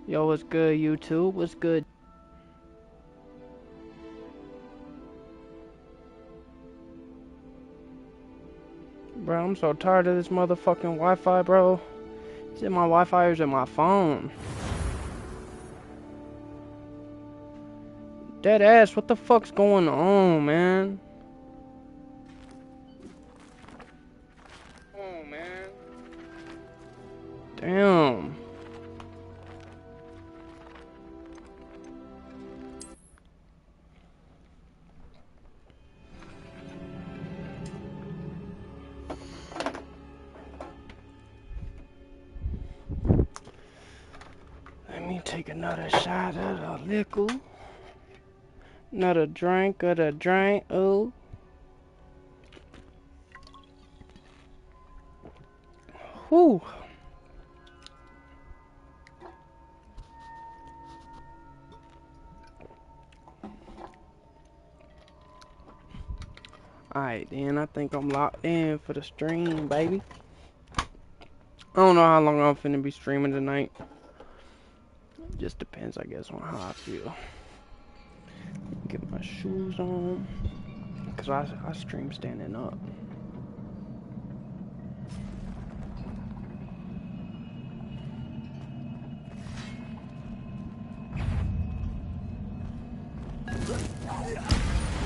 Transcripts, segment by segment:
Yo, what's good, YouTube? What's good? Bro, I'm so tired of this motherfucking Wi-Fi, bro. Is it my Wi-Fi or is it my phone? Dead ass, what the fuck's going on, man? Oh, man. Damn. Let me take another shot of the liquor. Another drink of the drink, ooh. Whew. Alright, then I think I'm locked in for the stream, baby. I don't know how long I'm finna be streaming tonight. Just depends, I guess, on how I feel. Get my shoes on. Cause I stream standing up.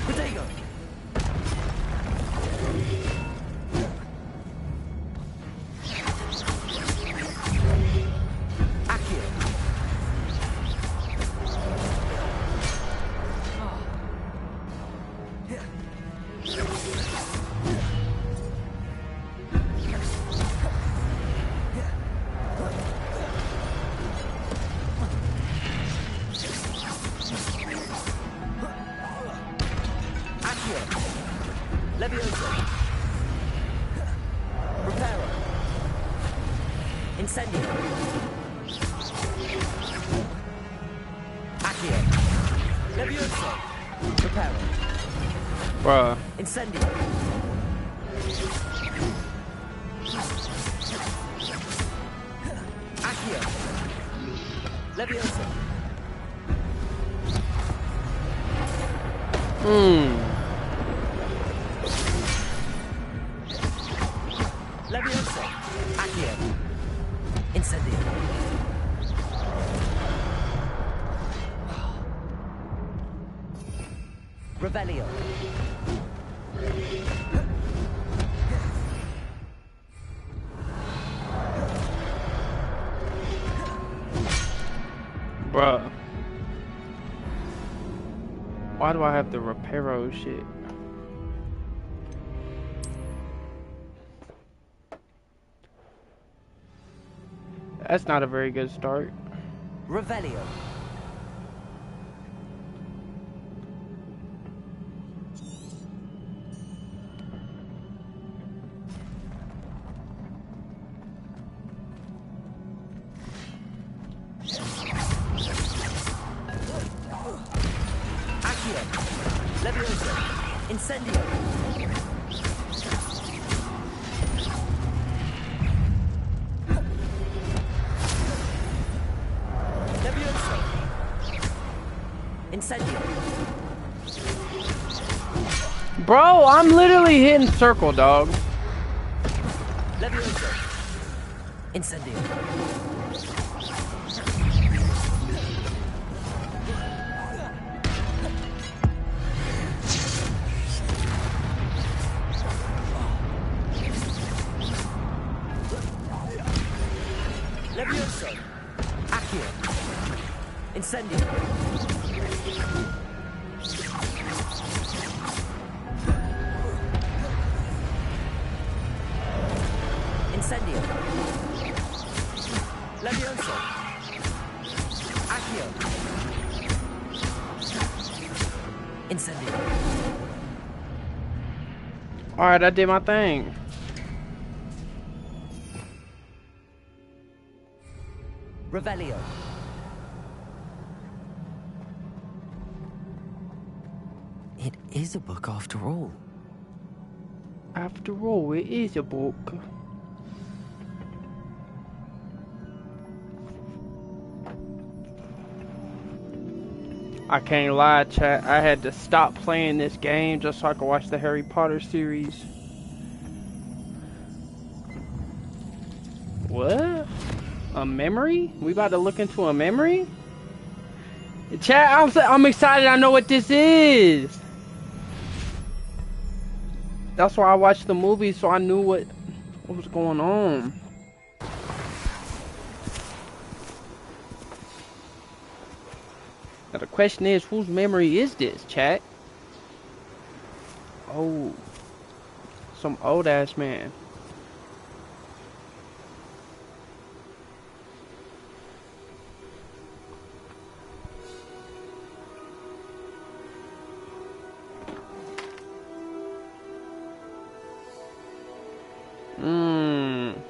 Potato. Levioso. Reparo. Incendio. Accio. Levioso. Reparo. Bruh. Incendio. Accio. Levioso. Levioso. Accio. Incendio. Revelio. Bruh. Why do I have the Reparo shit? That's not a very good start. Revelio. Accio. Levioso. Incendio. Levioso. Incendio. Bro, I'm literally hitting circle, dog. Levioso. Incendio. Levioso. Accio. Incendio. Incendio. Levioso. Accio. Incendio. Alright, I did my thing. Revelio. It is a book after all. After all, it is a book. I can't lie, chat. I had to stop playing this game just so I could watch the Harry Potter series. What? A memory? We about to look into a memory? Chat, I'm excited. I know what this is. That's why I watched the movie, so I knew what was going on. Now the question is, whose memory is this, chat? Oh, some old ass man.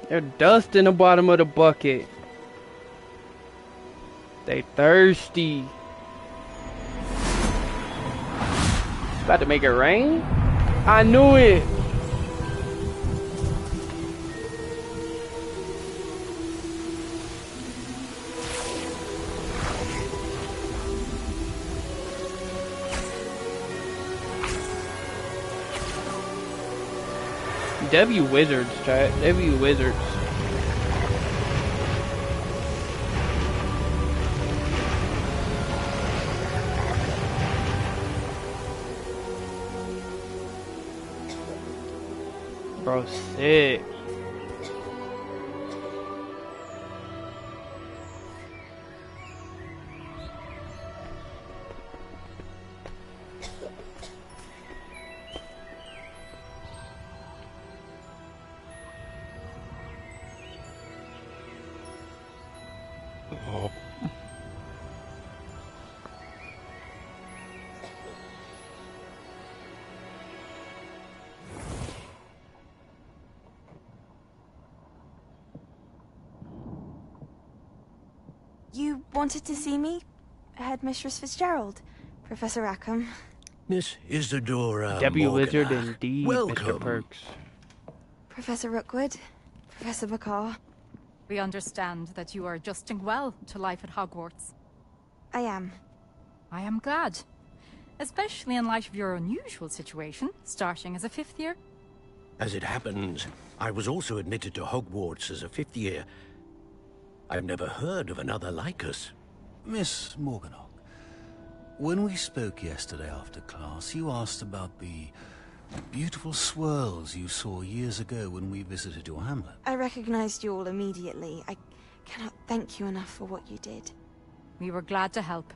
There's dust in the bottom of the bucket. They thirsty. About to make it rain? I knew it. W Wizards, chat. W Wizards. Bro, sick. You wanted to see me? Headmistress Fitzgerald, Professor Rackham. Miss Isadora W Wizard Morganach. indeed, Welcome. Mr. Perks. Professor Rookwood, Professor Bakar. We understand that you are adjusting well to life at Hogwarts. I am. I am glad. Especially in light of your unusual situation, starting as a 5th year. As it happens, I was also admitted to Hogwarts as a 5th year. I've never heard of another like us. Miss Morganach, when we spoke yesterday after class, you asked about the beautiful swirls you saw years ago when we visited your hamlet. I recognized you all immediately. I cannot thank you enough for what you did. We were glad to help.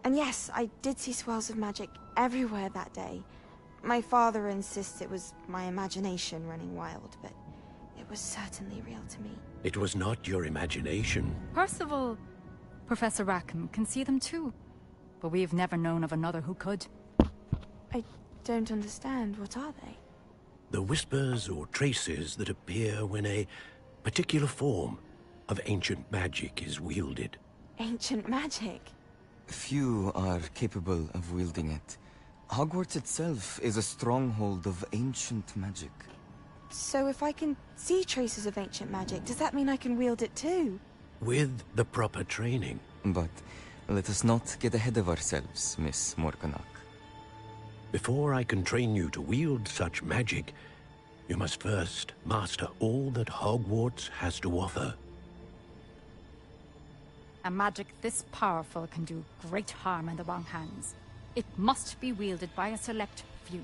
And yes, I did see swirls of magic everywhere that day. My father insists it was my imagination running wild, but it was certainly real to me. It was not your imagination. Percival, Professor Rackham can see them too. But we have never known of another who could. I don't understand. What are they? The whispers or traces that appear when a particular form of ancient magic is wielded. Ancient magic? Few are capable of wielding it. Hogwarts itself is a stronghold of ancient magic. So if I can see traces of ancient magic, does that mean I can wield it too? With the proper training. But let us not get ahead of ourselves, Miss Morganach. Before I can train you to wield such magic, you must first master all that Hogwarts has to offer. A magic this powerful can do great harm in the wrong hands. It must be wielded by a select few.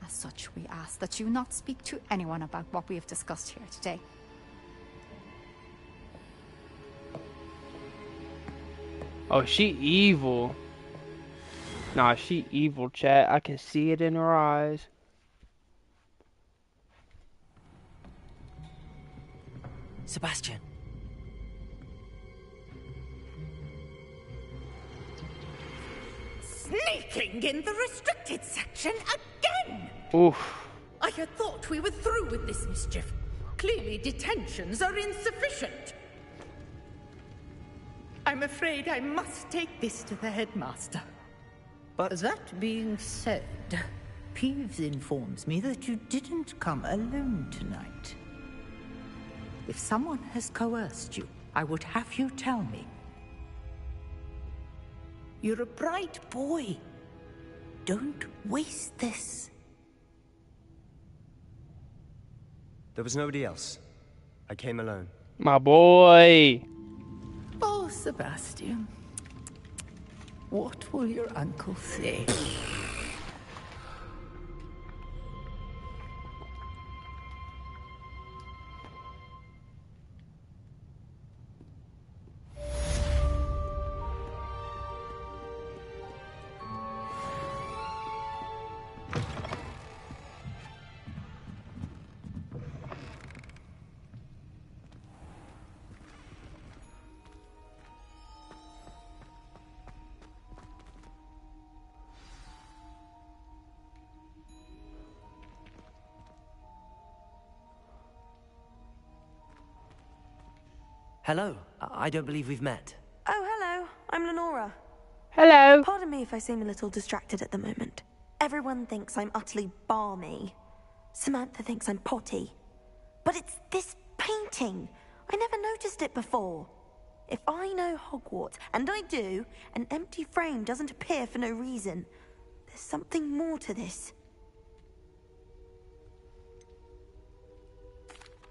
As such, we ask that you not speak to anyone about what we have discussed here today. Oh, she evil. Nah, she evil, chat. I can see it in her eyes. Sebastian. Sneaking in the restricted section again! Oof. I had thought we were through with this mischief. Clearly detentions are insufficient. I'm afraid I must take this to the headmaster. But that being said, Peeves informs me that you didn't come alone tonight. If someone has coerced you, I would have you tell me. You're a bright boy. Don't waste this. There was nobody else. I came alone. My boy. Oh, Sebastian. What will your uncle say? Hello. I don't believe we've met. Oh, hello. I'm Lenora. Hello. Pardon me if I seem a little distracted at the moment. Everyone thinks I'm utterly balmy. Samantha thinks I'm potty. But it's this painting. I never noticed it before. If I know Hogwarts, and I do, an empty frame doesn't appear for no reason. There's something more to this.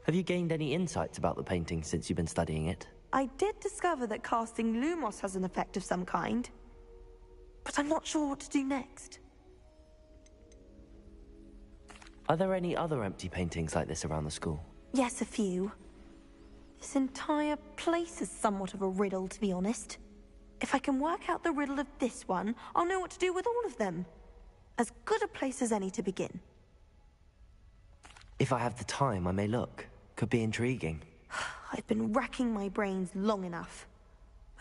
Have you gained any insights about the painting since you've been studying it? I did discover that casting Lumos has an effect of some kind. But I'm not sure what to do next. Are there any other empty paintings like this around the school? Yes, a few. This entire place is somewhat of a riddle, to be honest. If I can work out the riddle of this one, I'll know what to do with all of them. As good a place as any to begin. If I have the time, I may look. Could be intriguing. I've been racking my brains long enough.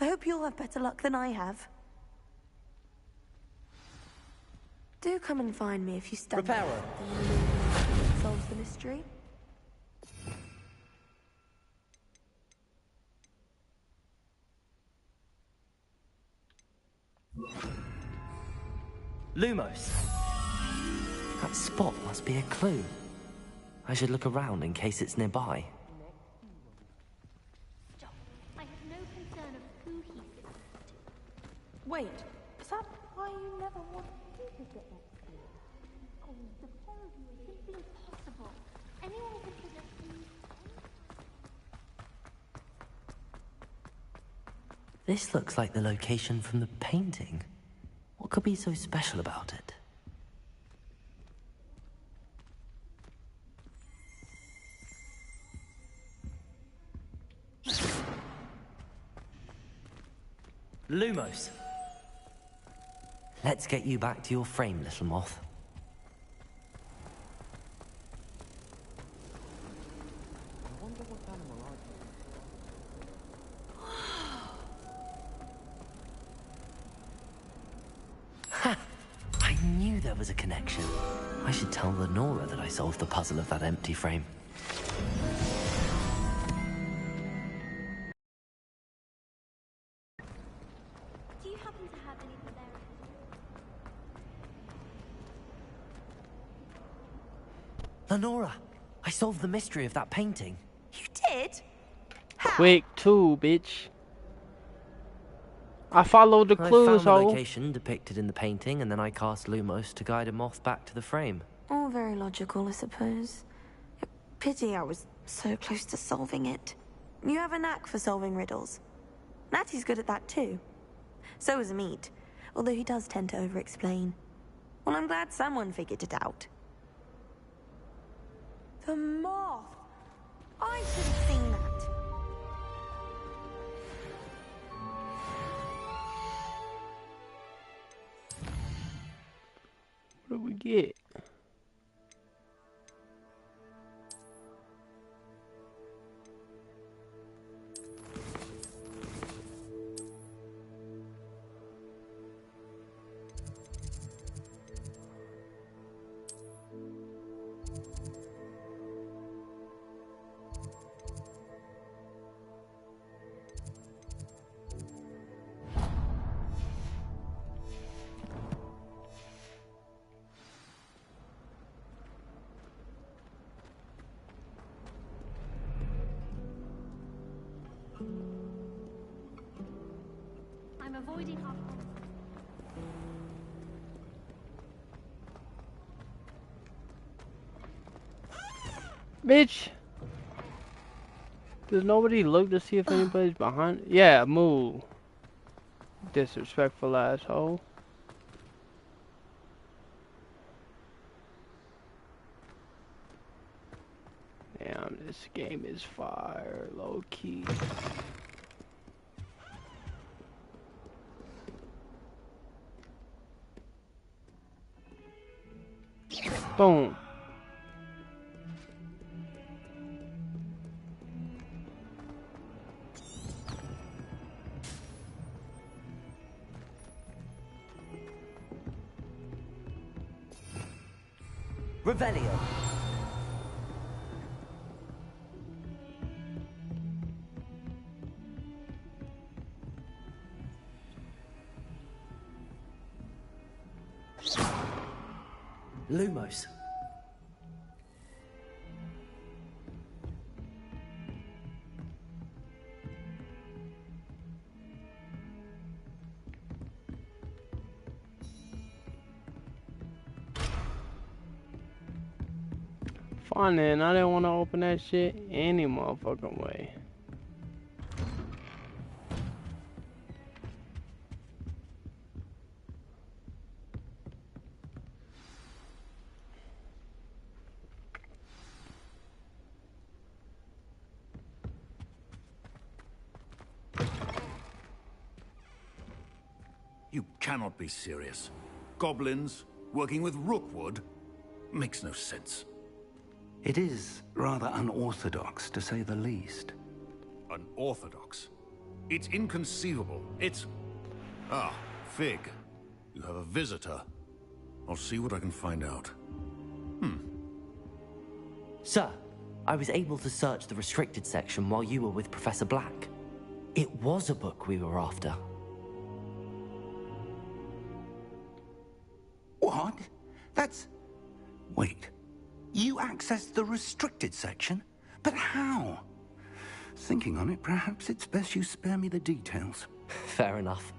I hope you'll have better luck than I have. Do come and find me if you stumble. Reparo. Solves the mystery. Lumos. That spot must be a clue. I should look around in case it's nearby. I have no concern of who he is. Wait, is that why you never wanted to get next to you? Oh, the pair of you is simply impossible. Anyone could possess you. This looks like the location from the painting. What could be so special about it? Lumos. Let's get you back to your frame, little moth. Ha! I knew there was a connection. I should tell Lenora that I solved the puzzle of that empty frame. Do you happen to have any Valerian? Lenora! I solved the mystery of that painting. You did? How? Quick too, bitch. I followed the I clues, found the ho. location depicted in the painting, and then I cast Lumos to guide a moth back to the frame. All very logical, I suppose. Pity I was so close to solving it. You have a knack for solving riddles. Natty's good at that too. So is Amit, although he does tend to over-explain. Well, I'm glad someone figured it out. The moth! I should have seen that. What do we get? I'm avoiding Hogwarts Bitch! Does nobody look to see if anybody's behind? Yeah, move. Disrespectful asshole. Damn, this game is fire, low key. Boom. Revelio. Lumos. Fine then, I didn't want to open that shit any motherfucking way. You cannot be serious. Goblins working with Rookwood? Makes no sense. It is rather unorthodox, to say the least. Unorthodox? It's inconceivable. It's... Ah, Fig. You have a visitor. I'll see what I can find out. Sir, I was able to search the restricted section while you were with Professor Black. It was a book we were after. What? That's... Wait. You accessed the restricted section? But how? Thinking on it, perhaps it's best you spare me the details. Fair enough.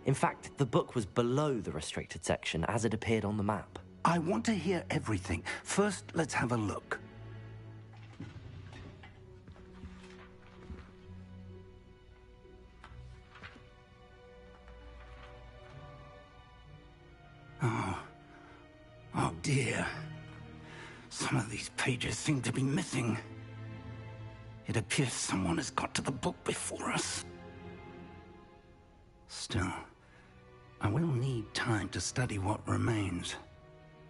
In fact, the book was below the restricted section as it appeared on the map. I want to hear everything. First, let's have a look. Oh dear. Some of these pages seem to be missing. It appears someone has got to the book before us. Still, I will need time to study what remains.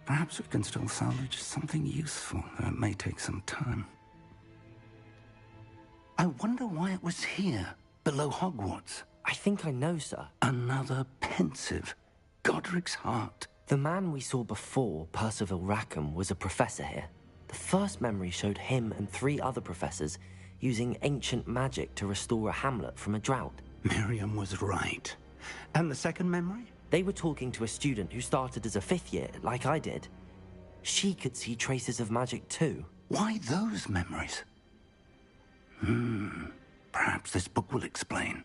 Perhaps we can still salvage something useful, though it may take some time. I wonder why it was here, below Hogwarts. I think I know, sir. Another pensive. Godric's heart. The man we saw before, Percival Rackham, was a professor here. The first memory showed him and 3 other professors using ancient magic to restore a hamlet from a drought. Miriam was right. And the second memory? They were talking to a student who started as a 5th year, like I did. She could see traces of magic too. Why those memories? Perhaps this book will explain.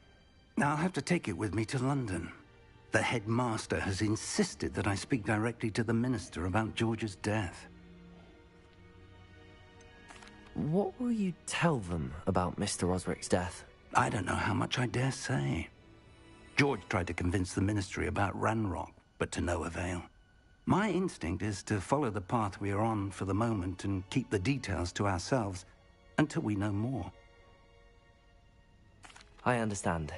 I'll have to take it with me to London. The headmaster has insisted that I speak directly to the minister about George's death. What will you tell them about Mr. Osric's death? I don't know how much I dare say. George tried to convince the ministry about Ranrock, but to no avail. My instinct is to follow the path we are on for the moment and keep the details to ourselves until we know more. I understand.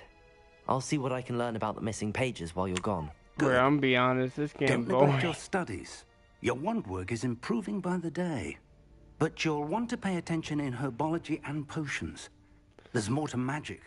I'll see what I can learn about the missing pages while you're gone. Bro, I'm gonna be honest, this game Don't boring. neglect your studies. Your wand work is improving by the day. But you'll want to pay attention in herbology and potions. There's more to magic